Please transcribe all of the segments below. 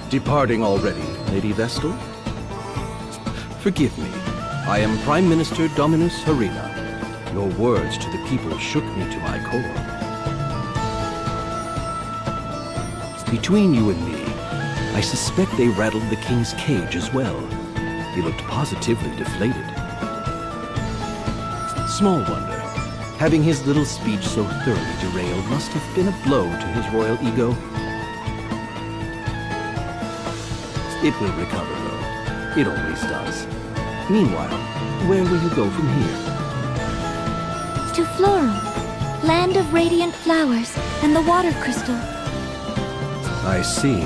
Departing already, Lady Vestal? Forgive me. I am Prime Minister Dominus Harina. Your words to the people shook me to my core. Between you and me, I suspect they rattled the king's cage as well. He looked positively deflated. Small wonder. Having his little speech so thoroughly derailed must have been a blow to his royal ego. It will recover, though. It always does. Meanwhile, where will you go from here? To Florum, land of radiant flowers and the water crystal. I see.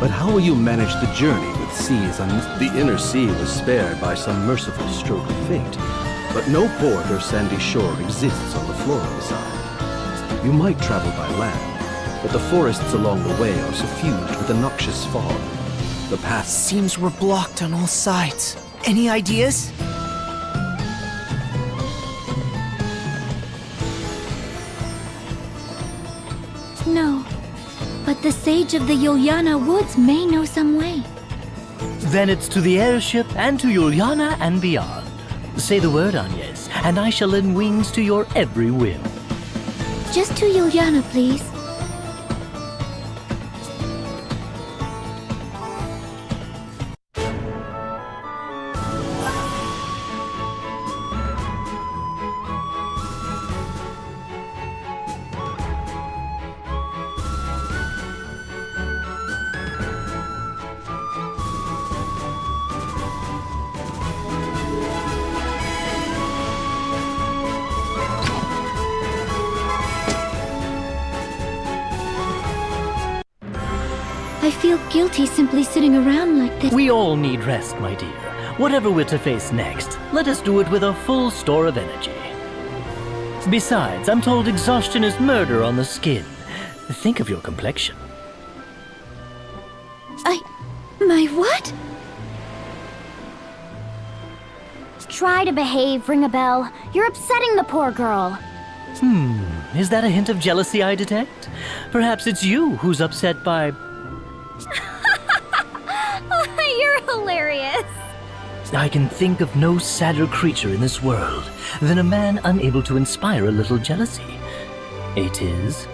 But how will you manage the journey with seas the inner sea was spared by some merciful stroke of fate, but no port or sandy shore exists on the Florum side. You might travel by land, but the forests along the way are suffused with a noxious fog. The path Seems we're blocked on all sides. Any ideas? No, but the sage of the Yuliana Woods may know some way. Then it's to the airship and to Juliana and beyond. Say the word, Agnes, and I shall lend wings to your every whim. Just to Yuliana, please. I feel guilty simply sitting around like this. We all need rest, my dear. Whatever we're to face next, let us do it with a full store of energy. Besides, I'm told exhaustion is murder on the skin. Think of your complexion. My what? Try to behave, ring a bell. You're upsetting the poor girl. Is that a hint of jealousy I detect? Perhaps it's you who's upset by... You're hilarious. I can think of no sadder creature in this world than a man unable to inspire a little jealousy. It is.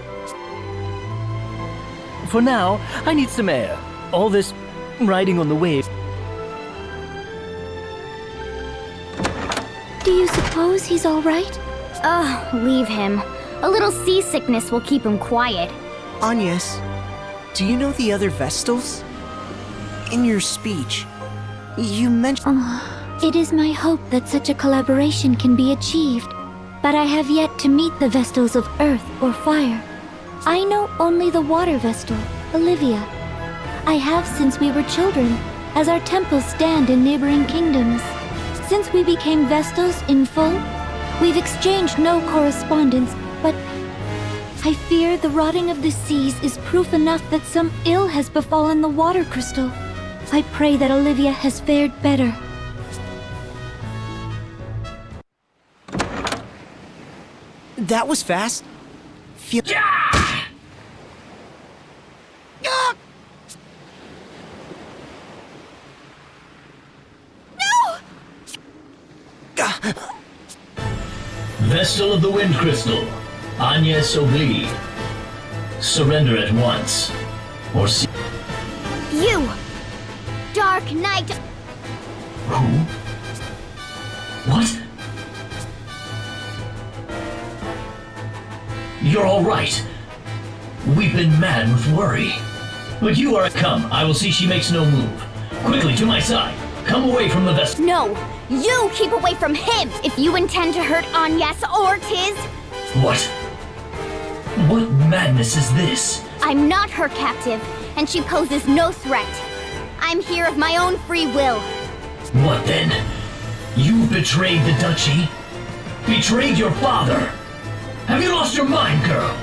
For now, I need some air. All this riding on the wave. Do you suppose he's all right? Oh, leave him. A little seasickness will keep him quiet. Agnes, do you know the other Vestals? In your speech, you mentioned... It is my hope that such a collaboration can be achieved, but I have yet to meet the Vestals of Earth or Fire. I know only the Water Vestal, Olivia. I have since we were children, as our temples stand in neighboring kingdoms. Since we became Vestals in full, we've exchanged no correspondence, but I fear the rotting of the seas is proof enough that some ill has befallen the water crystal. I pray that Olivia has fared better. That was fast. Feel... Vestal of the Wind Crystal, Agnes Obli. Surrender at once, or see... You! Dark Knight! Who? What? You're all right. We've been mad with worry. But you are... Come, I will see she makes no move. Quickly, to my side. Come away from the Vestal. No! You keep away from him if you intend to hurt Agnes or Tiz! What? What madness is this? I'm not her captive, and she poses no threat. I'm here of my own free will. What then? You betrayed the duchy? Betrayed your father? Have you lost your mind, girl?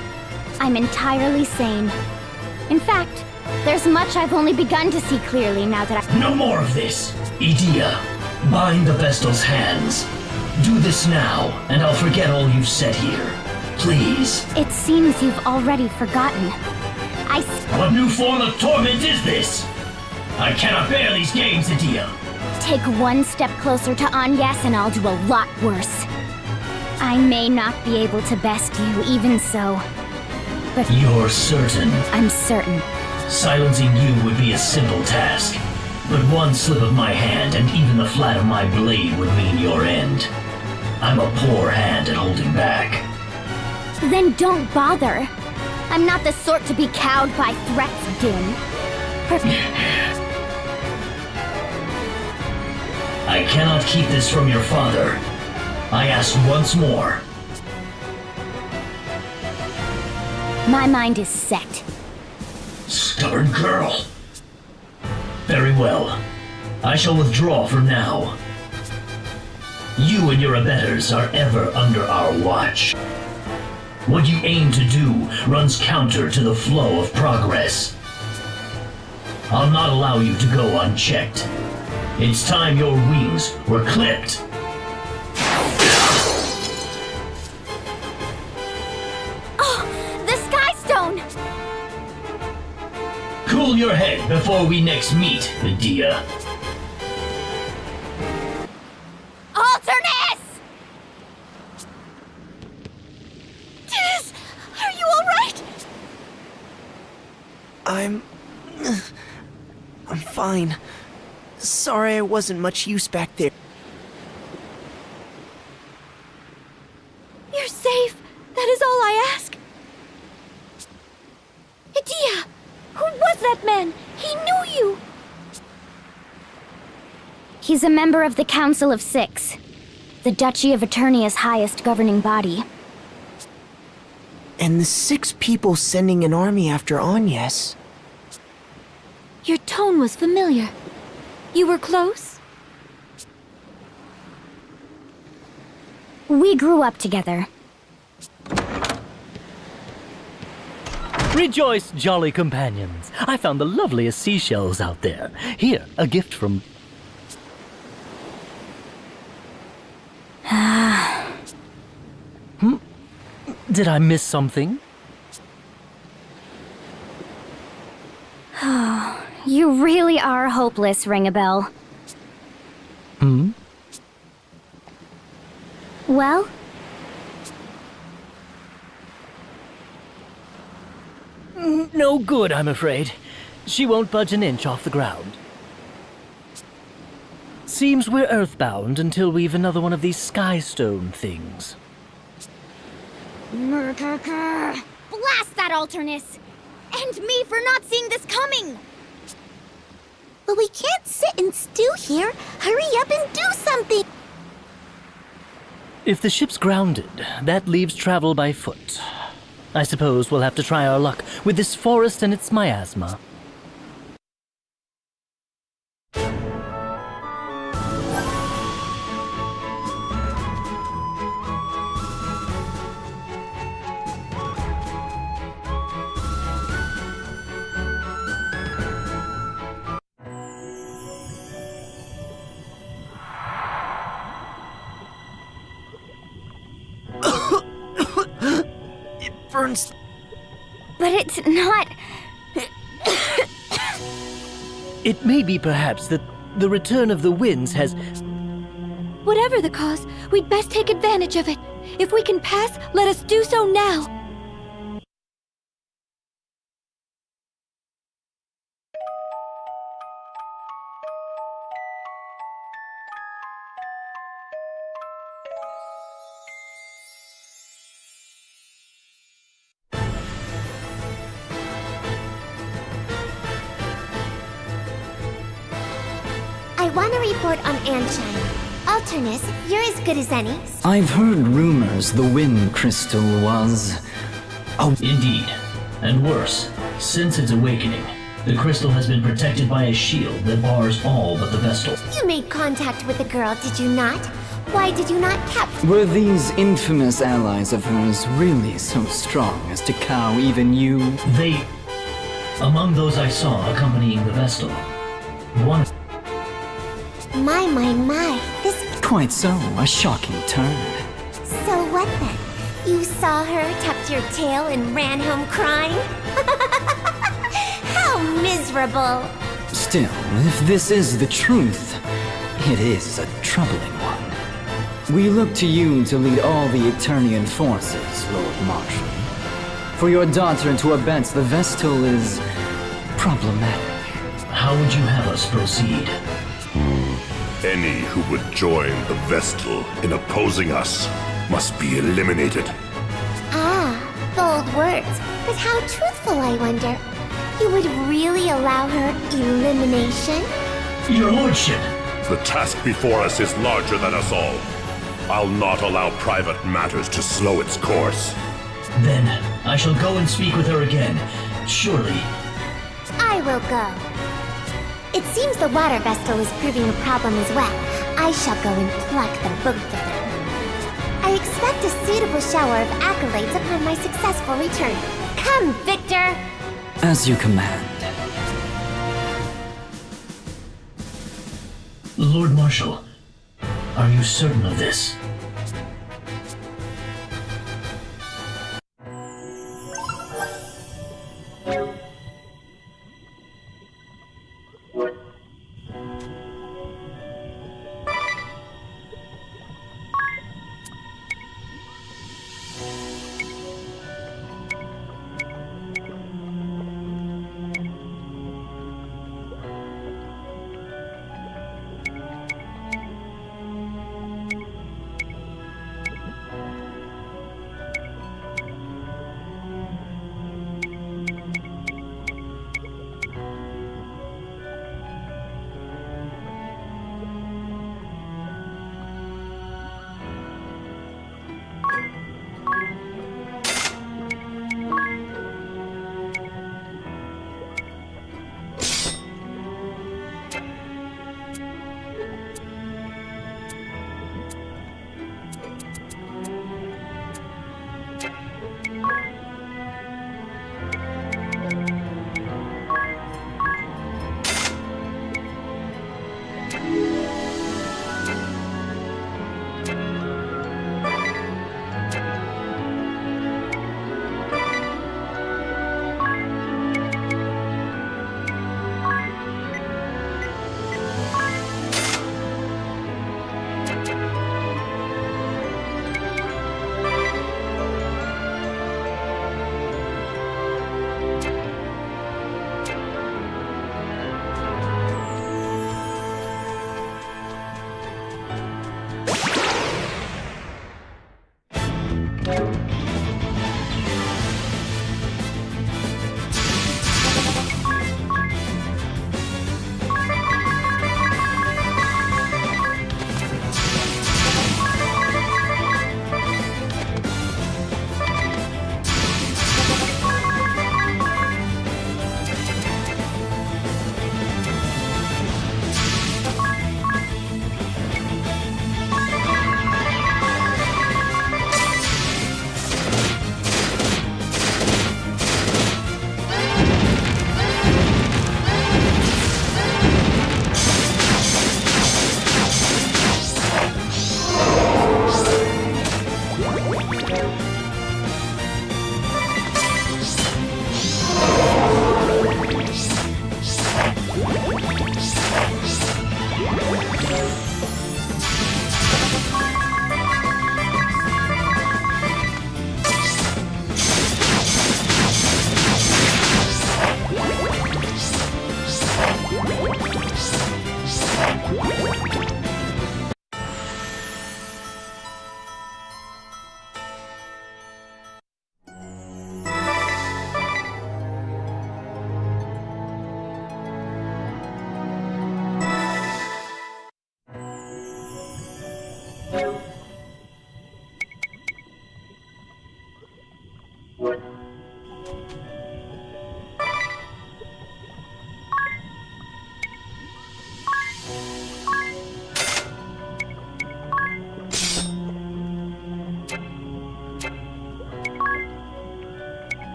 I'm entirely sane. In fact, there's much I've only begun to see clearly now that I... No more of this! Idia, bind the Vestal's hands. Do this now, and I'll forget all you've said here. Please. It seems you've already forgotten. What new form of torment is this? I cannot bear these games, Adia. Take one step closer to Agnes and I'll do a lot worse. I may not be able to best you, even so. But You're certain? I'm certain. Silencing you would be a simple task. But one slip of my hand and even the flat of my blade would mean your end. I'm a poor hand at holding back. Then don't bother. I'm not the sort to be cowed by threats, Din. I cannot keep this from your father. I ask once more. My mind is set. Stubborn girl. Very well. I shall withdraw for now. You and your abettors are ever under our watch. What you aim to do runs counter to the flow of progress. I'll not allow you to go unchecked. It's time your wings were clipped. Oh, the Sky Stone! Cool your head before we next meet, Medea. Alternus! Tiz, are you alright? I'm fine. Sorry I wasn't much use back there. You're safe. That is all I ask. Idia! Who was that man? He knew you! He's a member of the Council of Six, the Duchy of Eternia's highest governing body. And the 6 people sending an army after Agnes. Your tone was familiar. You were close? We grew up together. Rejoice, jolly companions. I found the loveliest seashells out there. Here, a gift from... Did I miss something? You really are hopeless, Ring-a-Bell. Well? No good, I'm afraid. She won't budge an inch off the ground. Seems we're earthbound until we've another one of these sky stone things. Blast that Alternus! And me for not seeing this coming! But we can't sit and stew here. Hurry up and do something! If the ship's grounded, that leaves travel by foot. I suppose we'll have to try our luck with this forest and its miasma. Burns. But it's not... It may be perhaps that the return of the winds has... Whatever the cause, we'd best take advantage of it. If we can pass, let us do so now. I want to report on Anshine. Alternus, you're as good as any. I've heard rumors the wind crystal was... Indeed. And worse, since its awakening, the crystal has been protected by a shield that bars all but the Vestal. You made contact with the girl, did you not? Why did you not capture? Were these infamous allies of hers really so strong as to cow even you? They... Among those I saw accompanying the Vestal, one... My, this... Quite so, a shocking turn. So what then? You saw her, tucked your tail, and ran home crying? miserable. Still, if this is the truth, it is a troubling one. We look to you to lead all the Eternian forces, Lord Marshal. For your daughter to abet the Vestal is problematic. How would you have us proceed? Any who would join the Vestal in opposing us must be eliminated. Ah, bold words. But how truthful, I wonder. You would really allow her elimination? Your lordship! The task before us is larger than us all. I'll not allow private matters to slow its course. Then, I shall go and speak with her again. Surely. I will go. It seems the water Vestal is proving a problem as well. I shall go and pluck them both of them. I expect a suitable shower of accolades upon my successful return. Come, Victor! As you command. Lord Marshal, are you certain of this?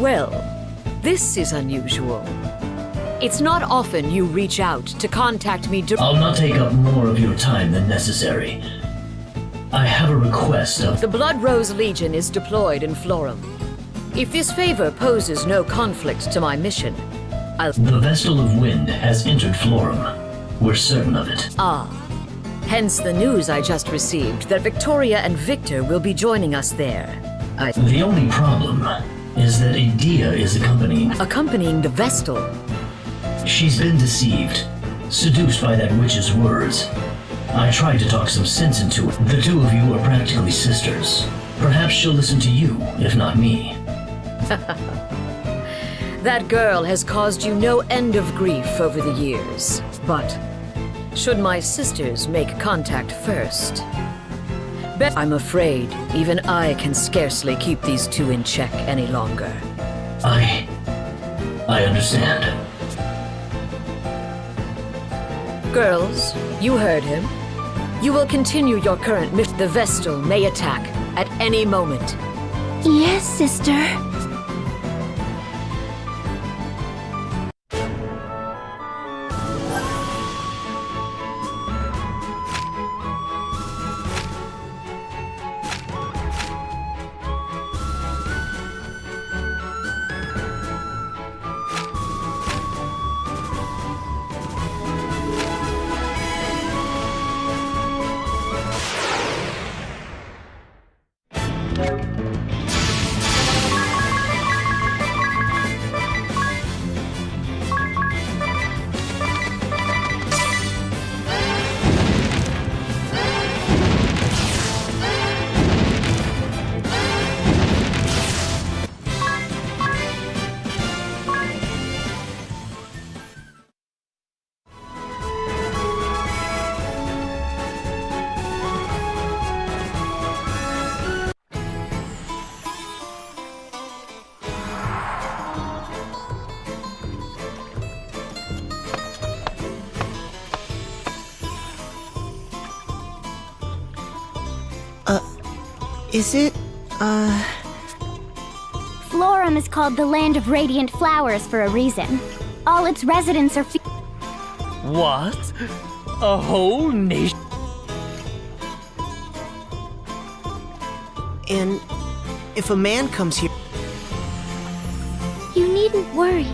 Well, this is unusual. It's not often you reach out to contact me I'll not take up more of your time than necessary. I have a request of... The Blood Rose Legion is deployed in Florum. If this favor poses no conflict to my mission, I'll... The Vestal of Wind has entered Florum. We're certain of it. Hence the news I just received that Victoria and Victor will be joining us there. The only problem is that Adia is Accompanying the Vestal. She's been deceived, seduced by that witch's words. I tried to talk some sense into it. The two of you are practically sisters. Perhaps she'll listen to you, if not me. That girl has caused you no end of grief over the years. But should my sisters make contact first? I'm afraid even I can scarcely keep these two in check any longer. I understand. Girls, you heard him. You will continue your current mission. The Vestal may attack at any moment. Yes, sister. Is it, Florum is called the Land of Radiant Flowers for a reason. All its residents are What? A whole nation? And if a man comes here... You needn't worry.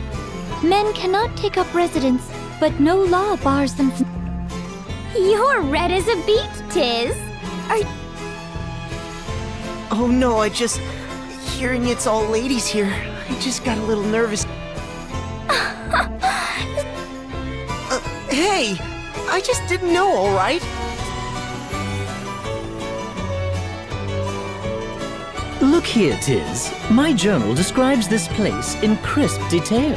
Men cannot take up residence, but no law bars them from... You're red as a beet, Tiz. Oh no, hearing it's all ladies here, I just got a little nervous. Hey! I just didn't know, alright? Look here, Tiz. My journal describes this place in crisp detail.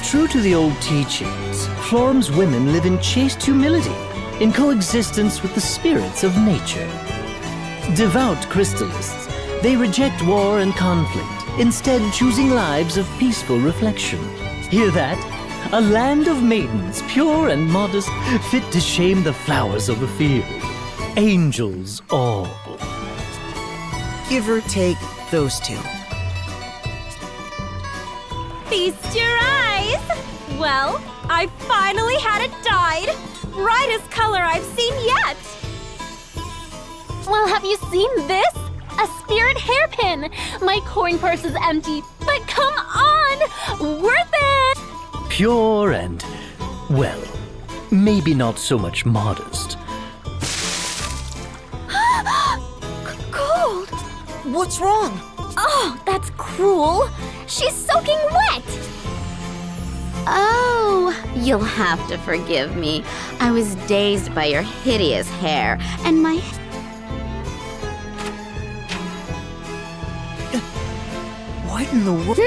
True to the old teachings, Florum's women live in chaste humility, in coexistence with the spirits of nature. Devout crystallists, they reject war and conflict, instead choosing lives of peaceful reflection. Hear that? A land of maidens, pure and modest, fit to shame the flowers of the field. Angels all. Give or take those two. Feast your eyes! Well, I finally had it dyed! Brightest color I've seen yet! Well, have you seen this? A spirit hairpin! My coin purse is empty, but come on! Worth it! Pure and, well, maybe not so much modest. Cold! What's wrong? Oh, that's cruel! She's soaking wet! Oh, you'll have to forgive me. I was dazed by your hideous hair, and my... What in the world?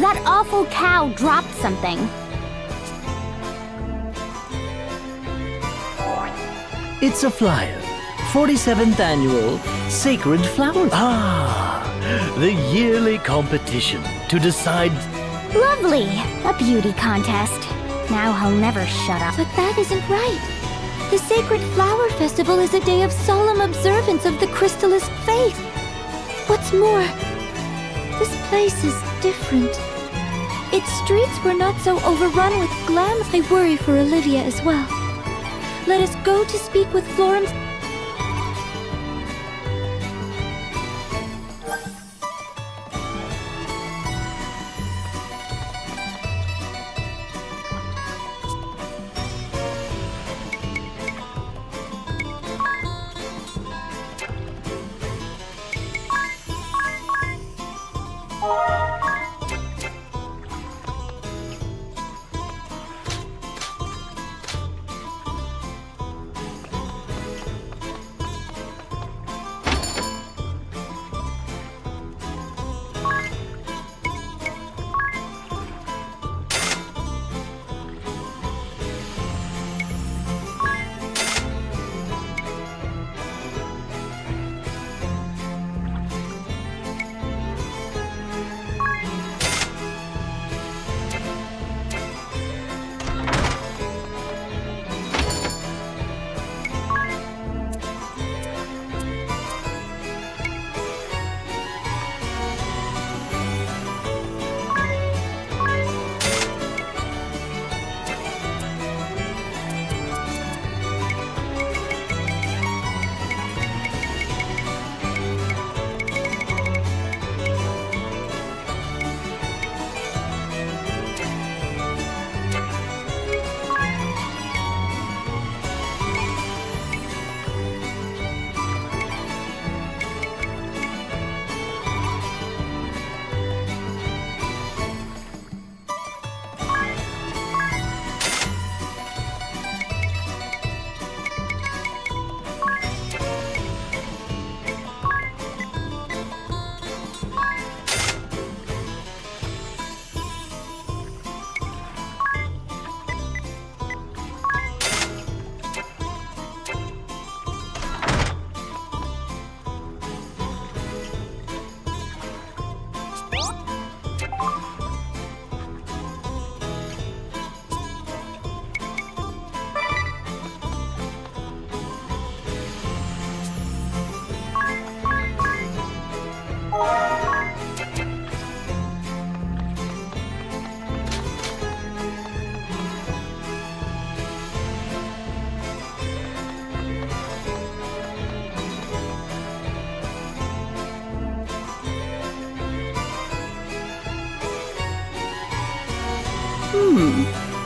That awful cow dropped something. It's a flyer. 47th annual Sacred Flower. The yearly competition to decide... Lovely! A beauty contest. Now he'll never shut up. But that isn't right. The Sacred Flower Festival is a day of solemn observance of the Crystalist faith. What's more, this place is different. its streets were not so overrun with glam. I worry for Olivia as well. Let us go to speak with Florence.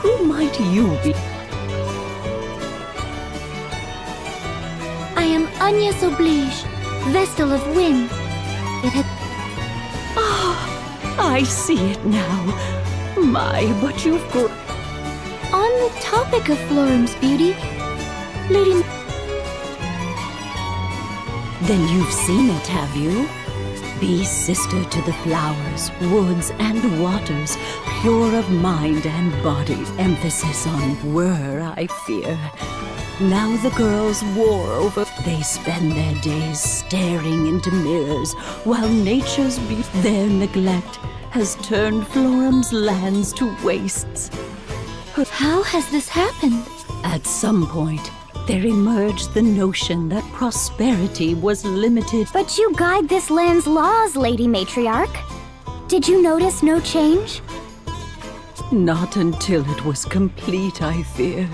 Who might you be? I am Agnes Oblige, Vestal of Wind. It had... I see it now. My, but you've grown. On the topic of Florum's beauty, Lady... Then you've seen it, have you? Be sister to the flowers, woods, and waters, pure of mind and body. Emphasis on were, I fear. Now the girls war over. They spend their days staring into mirrors, while nature's beauty, their neglect, has turned Florum's lands to wastes. How has this happened? At some point, there emerged the notion that prosperity was limited. But you guide this land's laws, Lady Matriarch. Did you notice no change? Not until it was complete, I fear.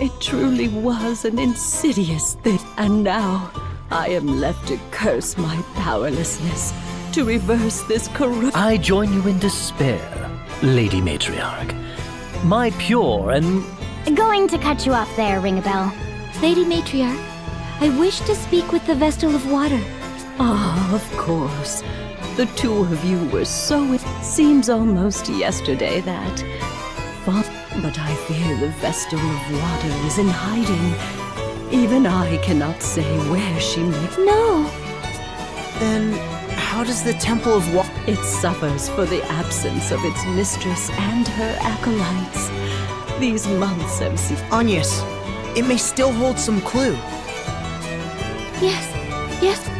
It truly was an insidious thing. And now, I am left to curse my powerlessness to reverse this corrupt... I join you in despair, Lady Matriarch. My pure and... Going to cut you off there, Ring-a-Bell. Lady Matriarch, I wish to speak with the Vestal of Water. Ah, of course. The two of you were so... It seems almost yesterday that... But I fear the Vestal of Water is in hiding. Even I cannot say where she may... No! Then, how does the Temple of Water... It suffers for the absence of its mistress and her acolytes. These months have seen... Agnes, it may still hold some clue. Yes, yes.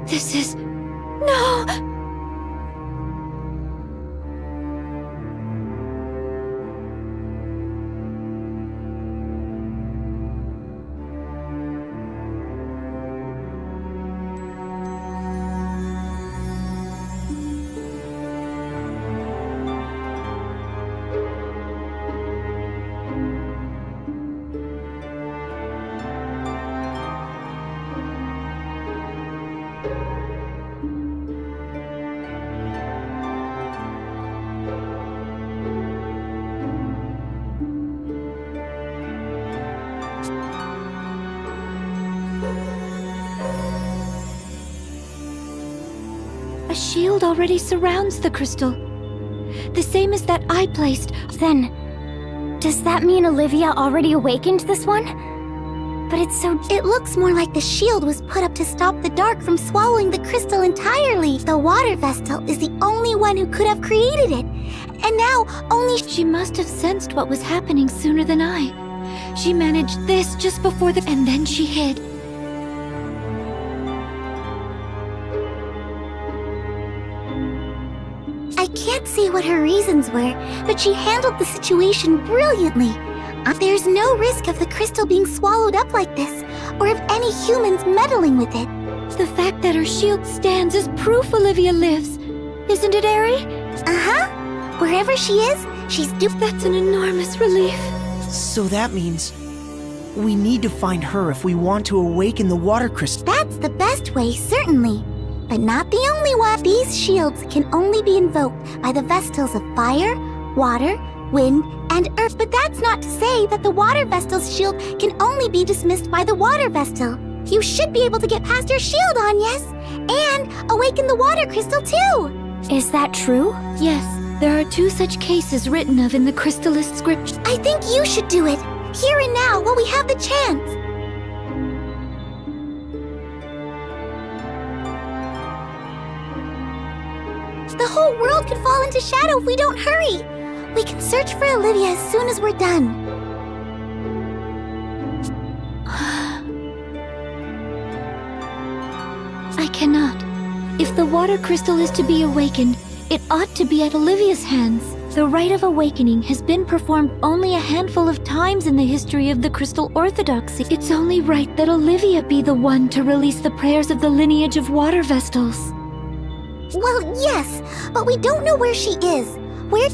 This is... No! A shield already surrounds the crystal. The same as that I placed. Then, does that mean Olivia already awakened this one? But it's so... It looks more like the shield was put up to stop the dark from swallowing the crystal entirely. The water Vestal is the only one who could have created it. And now, only... She must have sensed what was happening sooner than I. She managed this just before the... And then she hid. I can't see what her reasons were, but she handled the situation brilliantly. There's no risk of the crystal being swallowed up like this, or of any humans meddling with it. The fact that her shield stands is proof Olivia lives. Isn't it, Eri? Uh-huh. Wherever she is, she's That's an enormous relief. So that means we need to find her if we want to awaken the water crystal. That's the best way, certainly. But not the only one. These shields can only be invoked by the Vestals of fire, water, wind, and earth. But that's not to say that the water Vestal's shield can only be dismissed by the water Vestal. You should be able to get past your shield, Agnes, and awaken the water crystal too. Is that true? Yes, there are 2 such cases written of in the Crystalist scripture. I think you should do it, here and now, while we have the chance. The whole world could fall into shadow if we don't hurry. We can search for Olivia as soon as we're done. I cannot. If the water crystal is to be awakened, it ought to be at Olivia's hands. The rite of awakening has been performed only a handful of times in the history of the Crystal Orthodoxy. It's only right that Olivia be the one to release the prayers of the lineage of water Vestals. Well, yes, but we don't know where she is. Where...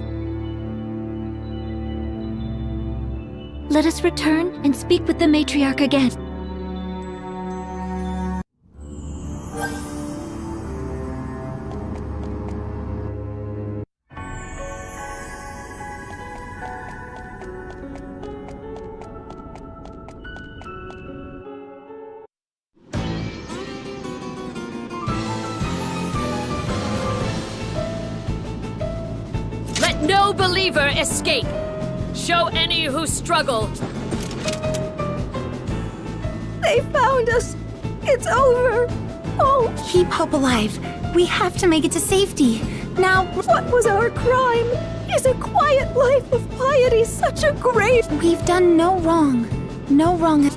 Let us return and speak with the matriarch again. Let no believer escape! Show any who struggle! They found us! It's over! Oh, Keep hope alive. We have to make it to safety. Now, what was our crime? Is a quiet life of piety such a great... we've done no wrong. No wrong.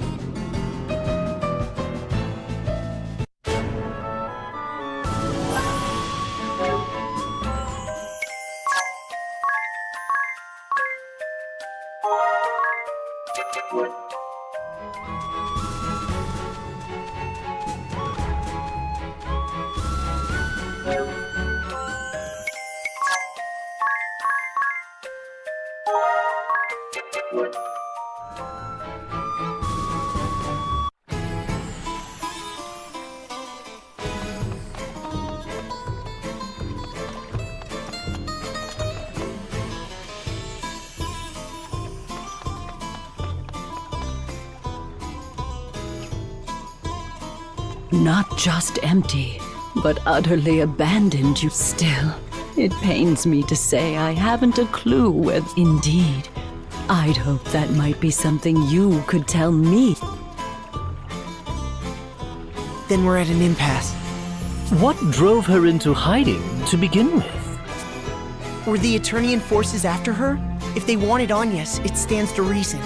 Not just empty, but utterly abandoned you still. It pains me to say I haven't a clue where. Indeed, I'd hope that might be something you could tell me. Then we're at an impasse. What drove her into hiding to begin with? Were the Eternian forces after her? If they wanted Agnes, it stands to reason.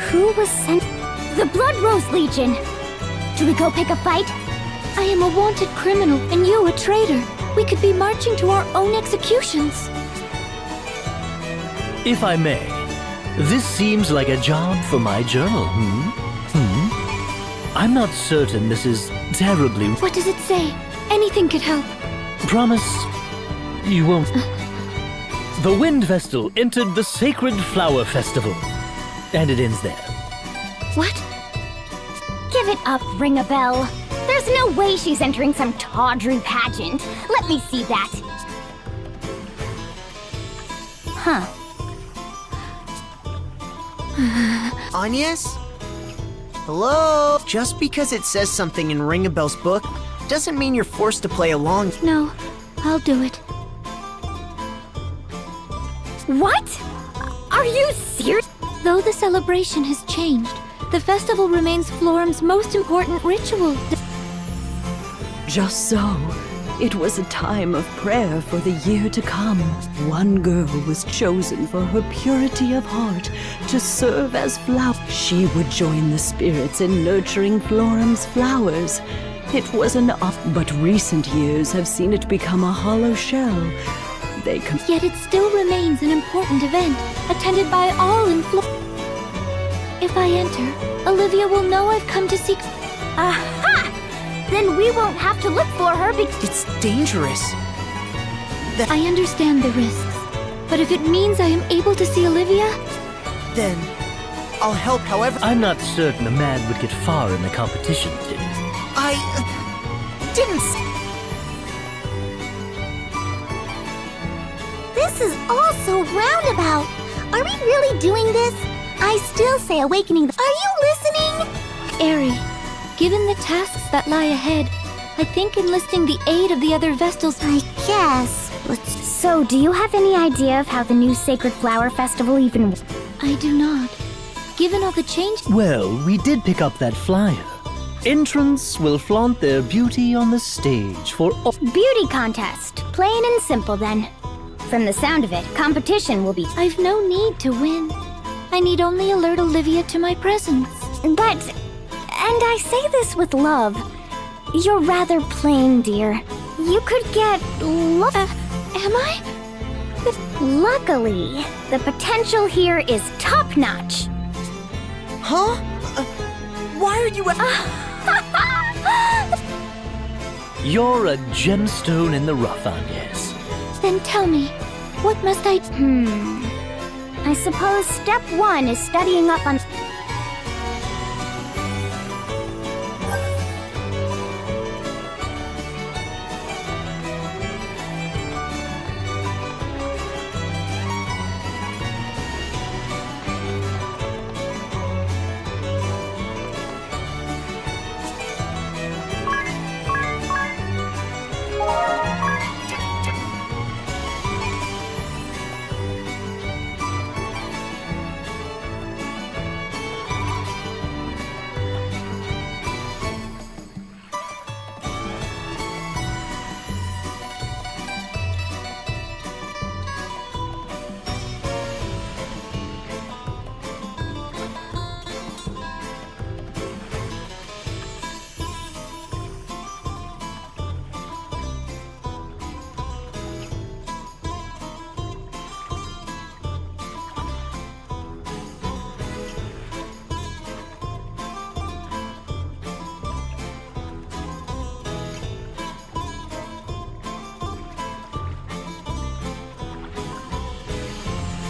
Who was sent? The Blood Rose Legion! Do we go pick a fight? I am a wanted criminal, and you a traitor. We could be marching to our own executions. If I may, this seems like a job for my journal, I'm not certain this is terribly... What does it say? Anything could help. Promise you won't... The Wind Vestal entered the Sacred Flower Festival. And it ends there. What? Give it up, Ring-a-Bell. There's no way she's entering some tawdry pageant. Let me see that. Huh. Agnes? Hello? Just because it says something in Ring-a-Bell's book doesn't mean you're forced to play along. No, I'll do it. What? Are you serious? Though the celebration has changed, the festival remains Florum's most important ritual. Just so. It was a time of prayer for the year to come. One girl was chosen for her purity of heart to serve as flower. She would join the spirits in nurturing Florum's flowers. It was an but recent years have seen it become a hollow shell. Yet it still remains an important event, attended by all in If I enter, Olivia will know I've come to seek... Aha! Then we won't have to look for her because... It's dangerous. I understand the risks, but if it means I am able to see Olivia... Then, I'll help however... I'm not certain a man would get far in the competition, Tid. I... didn't... This is all so roundabout. Are we really doing this? I still say awakening. Are you listening? Aerie, given the tasks that lie ahead, I think enlisting the aid of the other Vestals... I guess. So, do you have any idea of how the new Sacred Flower Festival even... I do not. Given all the change... Well, we did pick up that flyer. Entrants will flaunt their beauty on the stage for... Beauty contest. Plain and simple, then. From the sound of it, competition will be... I've no need to win. I need only alert Olivia to my presence. But... And I say this with love. You're rather plain, dear. You could get... Am I? Luckily, the potential here is top-notch. Huh? Why are you... You're a gemstone in the rough, Agnes. Then tell me, what must I... I suppose step one is studying up on...